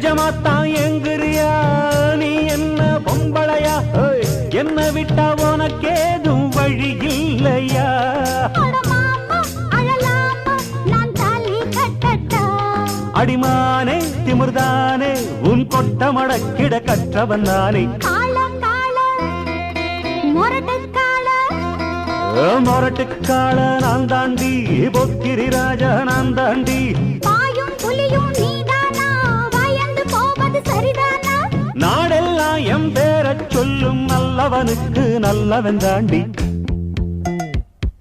நிஜமாத்தான் எங்குறியா நீ என்ன பொம்பளையா என்ன விட்டா உனக்கேதும் வழி இல்லையா அடிமானே திமிர்தானே உன் கொட்ட மடக்கிட கற்றவன் நானே மொரட்டுக்கால நான் தாண்டி பொக்கிரி ராஜா நான் தாண்டி நாடெல்லாம் எம் பேரச் சொல்லும் நல்லவனுக்கு நல்லவன் தாண்டி